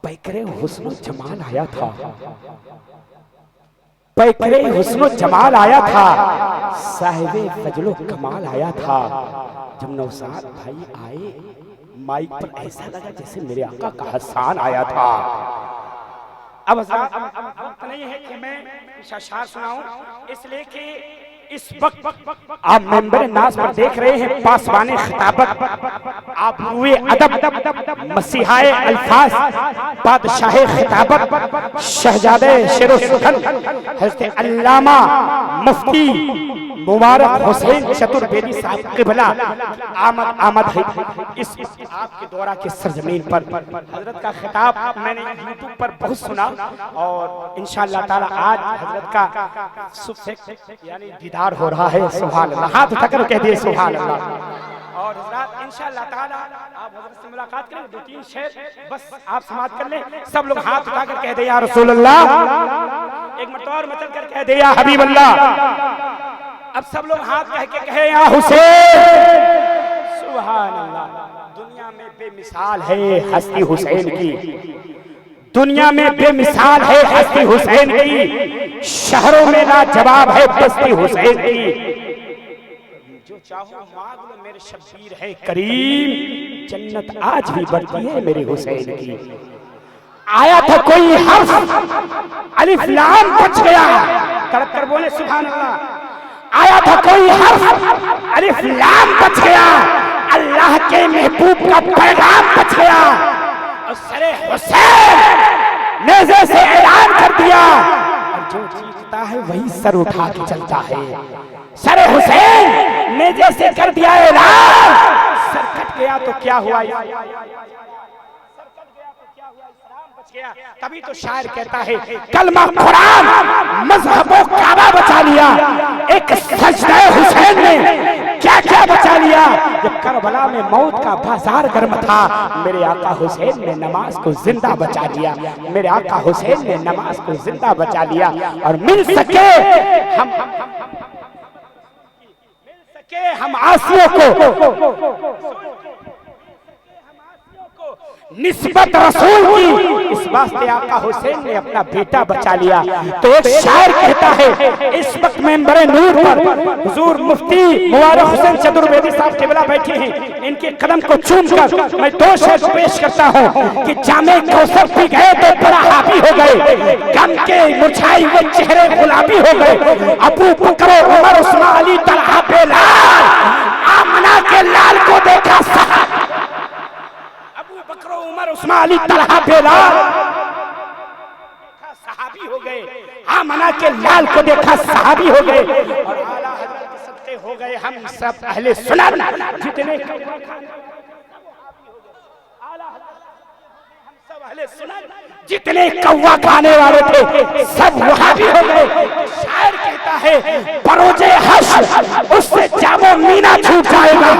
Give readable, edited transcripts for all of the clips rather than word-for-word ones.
पैकरे हुस्न जमाल आया था, पैकरे हुस्न जमाल आया था, साहिबे फजलो कमाल आया था। जब नौशाद भाई आए माइक पर ऐसा लगा जैसे मेरे आका का हसान आया था। अब वक्त नहीं है कि मैं शार सुनाऊं, इसलिए कि इस वक्त आप मेंबर नाज पर देख रहे हैं पासवाने खिताबत, आप हुए अदब मसीहाए अल्फाज, बादशाह खिताबत, शहजादे शेरो सुखन, हज़रत अल्लामा मुफ्ती मुबारक हुसैन चतुर्वेदी साहब क़िबला आमद है इस आपके दौरा के सरजमीन पर। हजरत का खिताब मैंने यूट्यूब पर बहुत सुना और इंशाअल्लाह ताला आज हजरत का सुबह यानी दीदार हो रहा है। सुभान अल्लाह, हाथ उठाकर कह दिए सुभान अल्लाह। और हजरत इंशाअल्लाह ताला आप हजरत से मुलाकात करें, 2-3 शेर बस आप समाप्त कर लें। सब लोग हाथ उठाकर कह दे या रसूल अल्लाह, एक मरतबा और मचल कर कह दे या हबीब अल्लाह। अब सब लोग हाथ कह के कहे या हुसैन। सुभान अल्लाह। दुनिया में बेमिसाल है हस्ती हुसैन की, दुनिया में बेमिसाल है हस्ती हुसैन की, शहरों में लाजवाब है बस्ती हुसैन की। जो चाहो मांग लो मेरे शब्बीर है करीम, जन्नत आज भी बढ़ती है मेरे हुसैन की। आया था कोई हर्फ अलिफ लाम बच गया, तड़प कर बोले सुभान अल्लाह। आया था कोई हर्फ अलिफ लाम बच गया, अल्लाह के महबूब का पैगाम बच गया। और सरे हुसैन नेज़े से ऐलान कर दिया, और जो जीतता है वही सर उठा के चलता है। सरे हुसैन नेज़े से कर दिया ऐलान, सर कट गया तो क्या हुआ, तभी तो शायर कहता है कलमा कुरान मज़हबो काबा बचा लिया, एक सजदा हुसैन ने क्या क्या बचा लिया। जब करबला में मौत का बाजार गर्म था, मेरे आका हुसैन ने नमाज को जिंदा बचा लिया, मेरे आका हुसैन ने नमाज को जिंदा बचा लिया। और मिल सके हम आसियों को निस्बत रसूल की, इस वास्ते आका हुसैन ने अपना बेटा बचा लिया। तो एक शायर कहता है इस वक्त मेंबरे नूर पर हुजूर मुफ्ती मुबारक हुसैन चतुर्वेदी साहब क़िबला बैठे हैं, इनके कदम को चूमकर मैं 2 शेर पेश करता हूँ कि जामे कौसर पी गए तो बड़ा हावी हो गए, गम के मुरझाए हुए चेहरे गुलाबी हो गए। अबू बकर उमर उस्मान अली तलहा बेलाल, आमना के लाल को देखा उमर उस्मान अली तलहा बेलाल सहाबी हो गए, आमना के लाल को देखा सहाबी हो गए। और आला हज़रत के सदक़े हो गए हम सब अहले सुन्नत, जितने जितने कौवा खाने वाले थे सब वहाबी हो गए। शायर कहता है परोजे हश्र उससे जामो मीना छूट जाएगा,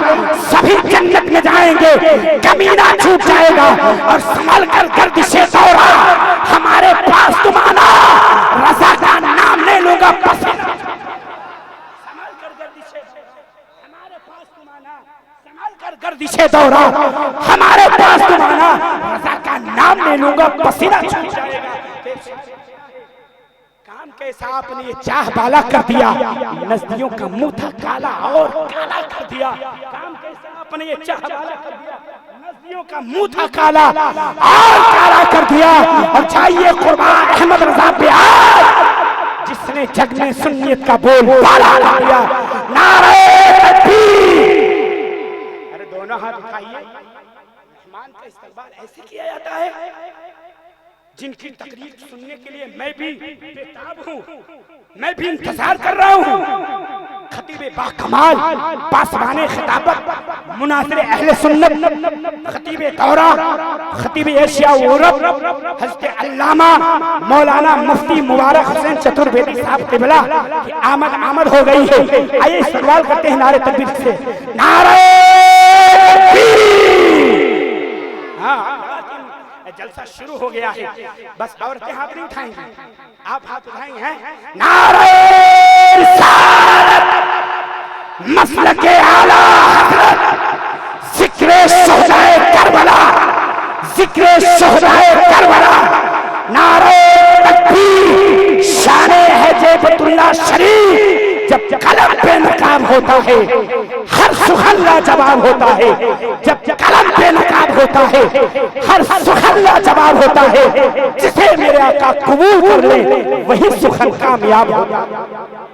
सभी जन्नत में जाएंगे कमीना छूट जाएगा। और संभल कर गर्दिशे दौरा हमारे पास तुम आना, रज़ा का नाम ले लूंगा पसीना। संभल कर गर्दिशे हमारे पास तुम आना, संभल कर गर्दिशे दौरा हमारे पास तुम आना, रज़ा का नाम ले लूंगा पसीना छूट जाएगा। काम कैसा आपने ये चाह बाला कर दिया, नजदियों का मुंह था काला और काला कर दिया। काम कैसा आपने ये चाह बाला कर दिया, नजदियों का मुंह था काला और काला कर दिया। और चाहिए कुर्बान अहमद रजा पे आज, जिसने जग में सुन्नियत का बोल बाला ला दिया। नारे तकबीर, अरे दोनों हाथ उठाइए। मेहमान का इस्तकबाल ऐसे किया जाता है, जिनकी तकरीर सुनने के लिए मैं भी बेताब हूँ, मैं भी इंतजार कर रहा हूँ। खतीब बाकमाल पासवाने खिताबत मुनासिर अहले सुन्नत, खतीब दौरा, खतीब एशिया यूरोप, हज़रत अल्लामा मौलाना मुफ्ती मुबारक हुसैन चतुर्वेदी साहब क़िबला की आमद हो गई है। आइए सवाल करते हैं नारे तकबीर से। नारे जलसा शुरू हो गया है, बस औरतें हाथ नहीं उठाएंगी, आप हाथ उठाएंगे हैं। नारे रिसालत मसलके आला हज़रत, ज़िक्रे शुहदाए करबला, जिक्र शोहदाए करबला, नारे तकबीर, शाने है जैबतुल्लाह शरीफ। जब कलम बेनकाब होता है हर सुखन लाजवाब होता है, जब कलम बेनकाब होता है हर सुखन लाजवाब होता है। जिसे मेरे आका कबूल कर ले वही सुखन कामयाब होता है।